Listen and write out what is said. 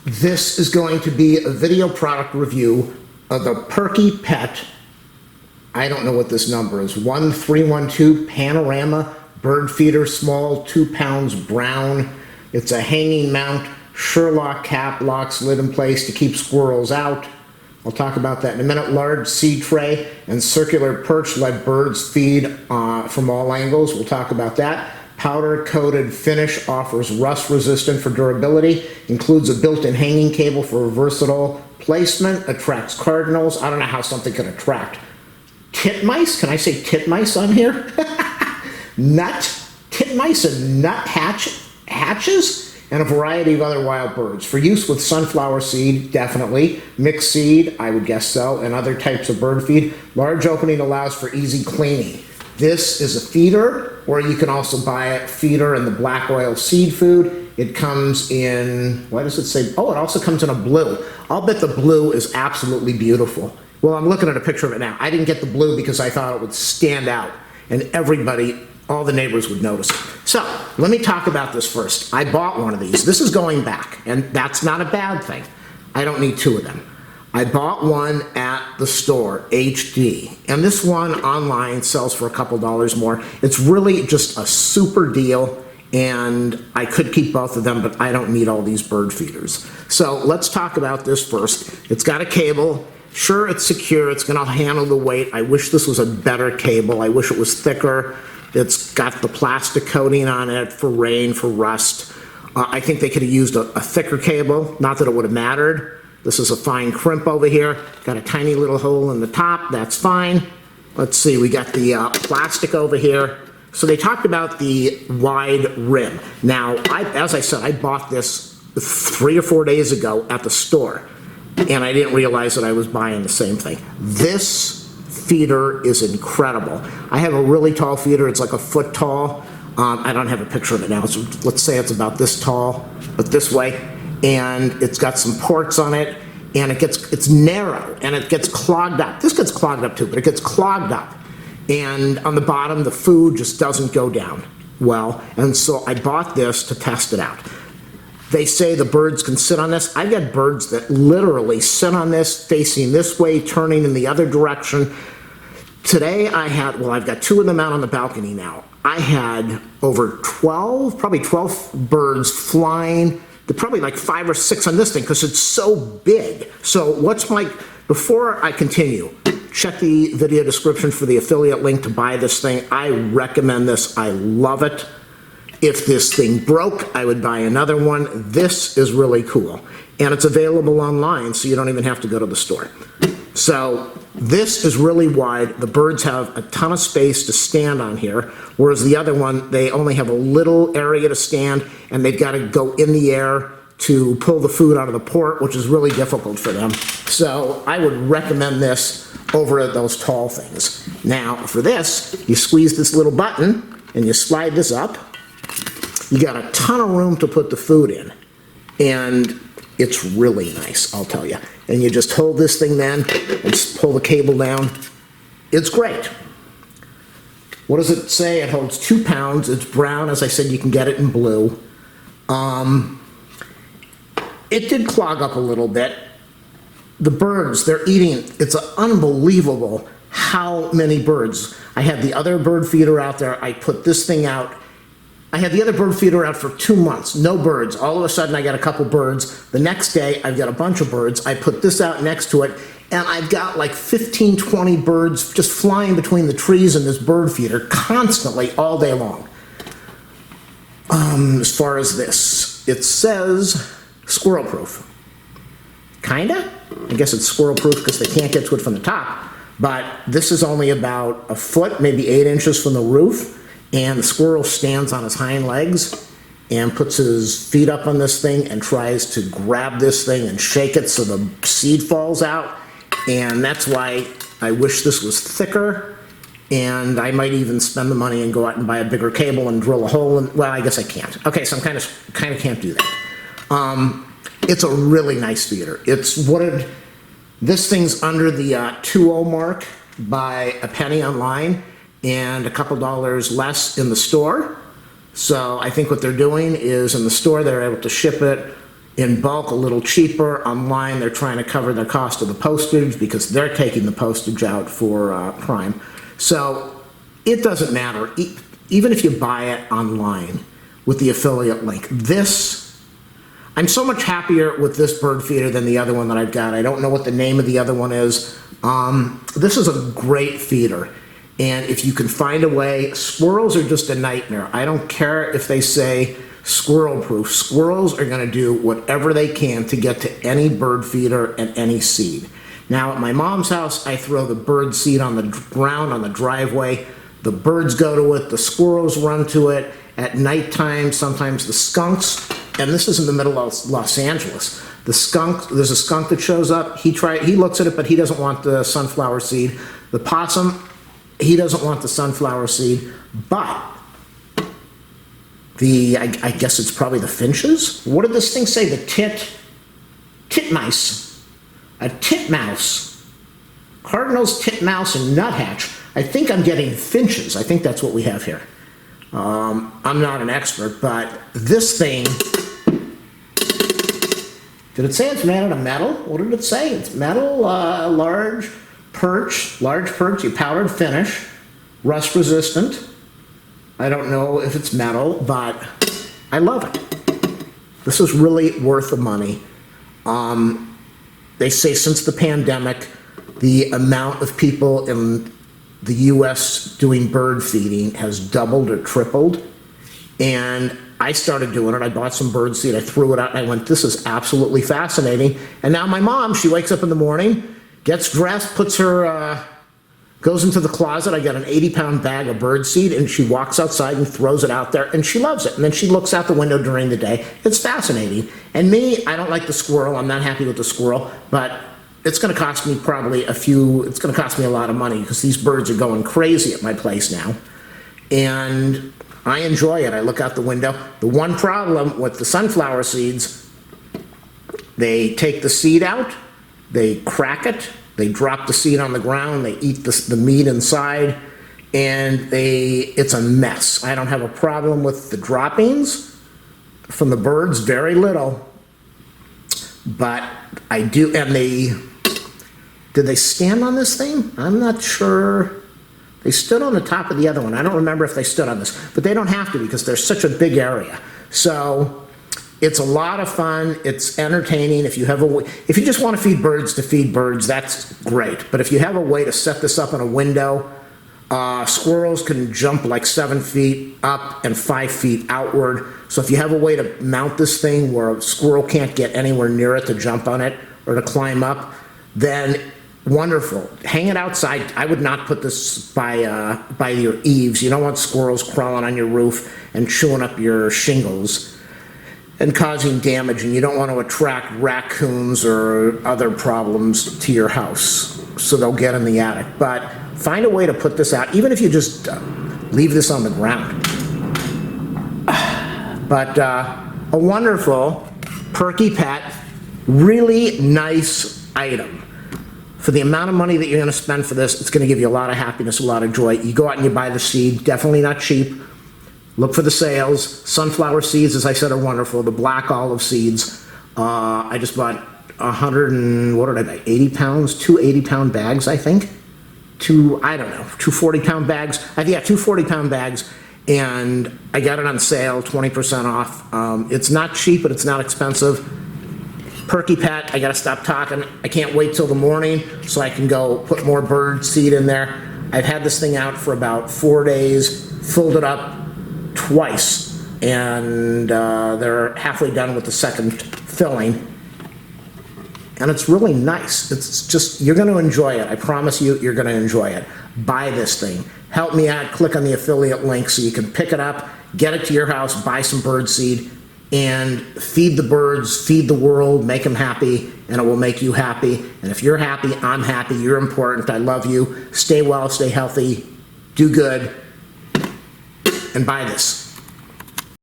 This is going to be a video product review of the Perky-Pet, I don't know what this number is, 1312 Panorama bird feeder, small, 2 pounds, brown. It's a hanging mount, Sherlock cap, locks lid in place to keep squirrels out. I'll talk about that in a minute. Large seed tray and circular perch let birds feed from all angles. We'll talk about that. Powder coated finish offers rust resistant for durability. Includes a built-in hanging cable for versatile placement. Attracts cardinals. I don't know how something can attract titmice. Can I say titmice on here? Titmice and nut hatches. And a variety of other wild birds. For use with sunflower seed, definitely. Mixed seed, I would guess so, and other types of bird feed. Large opening allows for easy cleaning. This is a feeder, or you can also buy a feeder in the black oil seed food. It comes in, what does it say? Oh, it also comes in a blue. I'll bet the blue is absolutely beautiful. Well, I'm looking at a picture of it now. I didn't get the blue because I thought it would stand out, and everybody, all the neighbors would notice it. So, let me talk about this first. I bought one of these. This is going back, and that's not a bad thing. I don't need 2 of them. I bought one at the store, HD, and this one online sells for a couple dollars more. It's really just a super deal, and I could keep both of them, but I don't need all these bird feeders. So, let's talk about this first. It's got a cable. Sure, it's secure. It's going to handle the weight. I wish this was a better cable. I wish it was thicker. It's got the plastic coating on it for rain, for rust. I think they could have used a thicker cable, not that it would have mattered. This is a fine crimp over here. Got a tiny little hole in the top, that's fine. Let's see, we got the plastic over here. So they talked about the wide rim. Now, as I said, I bought this 3 or 4 days ago at the store, and I didn't realize that I was buying the same thing. This feeder is incredible. I have a really tall feeder. It's like a foot tall. I don't have a picture of it now, so let's say it's about this tall, but this way. And it's got some ports on it, and it's narrow, and it gets clogged up. This gets clogged up too, but it gets clogged up. And on the bottom, the food just doesn't go down well, and so I bought this to test it out. They say the birds can sit on this. I've got birds that literally sit on this, facing this way, turning in the other direction. Today I had, well, I've got 2 of them out on the balcony now. I had over 12, probably 12 birds flying. They're probably like 5 or 6 on this thing because it's so big. So before I continue, check the video description for the affiliate link to buy this thing. I recommend this. I love it. If this thing broke, I would buy another one. This is really cool. And it's available online, so you don't even have to go to the store. So this is really wide. The birds have a ton of space to stand on here, whereas the other one, they only have a little area to stand, and they've got to go in the air to pull the food out of the port, which is really difficult for them. So I would recommend this over those tall things. Now, for this, you squeeze this little button, and you slide this up. You got a ton of room to put the food in, and it's really nice, I'll tell you. And you just hold this thing then and pull the cable down. It's great. What does it say? It holds 2 pounds. It's brown. As I said, you can get it in blue. It did clog up a little bit. The birds, they're eating. It's unbelievable how many birds. I had the other bird feeder out there. I put this thing out. I had the other bird feeder out for 2 months, no birds. All of a sudden I got a couple birds. The next day I've got a bunch of birds. I put this out next to it, and I've got like 15, 20 birds just flying between the trees in this bird feeder constantly all day long. As far as this, it says squirrel proof. Kinda? I guess it's squirrel proof because they can't get to it from the top. But this is only about a foot, maybe 8 inches from the roof. And the squirrel stands on his hind legs and puts his feet up on this thing and tries to grab this thing and shake it so the seed falls out. And that's why I wish this was thicker, and I might even spend the money and go out and buy a bigger cable and drill a hole in. Well, I guess I can't. Okay, so I kind of can't do that. It's a really nice feeder. It's wooded. This thing's under the 2.0 mark by a penny online, and a couple dollars less in the store. So I think what they're doing is in the store they're able to ship it in bulk a little cheaper. Online, they're trying to cover the cost of the postage because they're taking the postage out for Prime. So it doesn't matter. Even if you buy it online with the affiliate link, I'm so much happier with this bird feeder than the other one that I've got. I don't know what the name of the other one is. This is a great feeder. And if you can find a way, squirrels are just a nightmare. I don't care if they say squirrel proof. Squirrels are gonna do whatever they can to get to any bird feeder and any seed. Now at my mom's house, I throw the bird seed on the ground, on the driveway. The birds go to it, the squirrels run to it. At nighttime, sometimes the skunks, and this is in the middle of Los Angeles. The skunk, there's a skunk that shows up. He looks at it, but he doesn't want the sunflower seed. The possum, he doesn't want the sunflower seed, but I guess it's probably the finches. What did this thing say? The titmice, a titmouse, cardinals, titmouse, and nuthatch. I think I'm getting finches. I think that's what we have here. I'm not an expert, but this thing, did it say it's made out of metal? What did it say? It's metal, large perch, you powdered finish, rust resistant. I don't know if it's metal, but I love it. This is really worth the money. They say since the pandemic, the amount of people in the US doing bird feeding has doubled or tripled. And I started doing it. I bought some bird seed, I threw it out, and I went, this is absolutely fascinating. And now my mom, she wakes up in the morning, gets dressed, goes into the closet. I got an 80-pound bag of bird seed, and she walks outside and throws it out there, and she loves it. And then she looks out the window during the day. It's fascinating. And me, I don't like the squirrel. I'm not happy with the squirrel, but it's going to cost me it's going to cost me a lot of money because these birds are going crazy at my place now. And I enjoy it. I look out the window. The one problem with the sunflower seeds, they take the seed out, they crack it, they drop the seed on the ground, they eat the meat inside, and it's a mess. I don't have a problem with the droppings from the birds, very little, but I do, and did they stand on this thing? I'm not sure. They stood on the top of the other one. I don't remember if they stood on this, but they don't have to because there's such a big area. So it's a lot of fun. It's entertaining. If you just want to feed birds, that's great. But if you have a way to set this up in a window, squirrels can jump like 7 feet up and 5 feet outward. So if you have a way to mount this thing where a squirrel can't get anywhere near it to jump on it or to climb up, then wonderful. Hang it outside. I would not put this by your eaves. You don't want squirrels crawling on your roof and chewing up your shingles and causing damage, and you don't want to attract raccoons or other problems to your house, so they'll get in the attic. But find a way to put this out, even if you just leave this on the ground. But a wonderful Perky-Pet, really nice item. For the amount of money that you're going to spend for this, it's going to give you a lot of happiness, a lot of joy. You go out and you buy the seed, definitely not cheap. Look for the sales. Sunflower seeds, as I said, are wonderful. The black olive seeds, I just bought 80 pounds, 2 80-pound bags, I think. Two 40-pound bags. Yeah, 2 40-pound bags. And I got it on sale, 20% off. It's not cheap, but it's not expensive. Perky-Pet, I gotta stop talking. I can't wait till the morning so I can go put more bird seed in there. I've had this thing out for about 4 days, filled it up twice, and they're halfway done with the second filling. And it's really nice. It's just, you're gonna enjoy it. I promise you, you're gonna enjoy it. Buy this thing. Help me out, click on the affiliate link so you can pick it up, get it to your house, buy some bird seed, and feed the birds, feed the world, make them happy, and it will make you happy. And if you're happy, I'm happy, you're important, I love you. Stay well, stay healthy, do good, and buy this.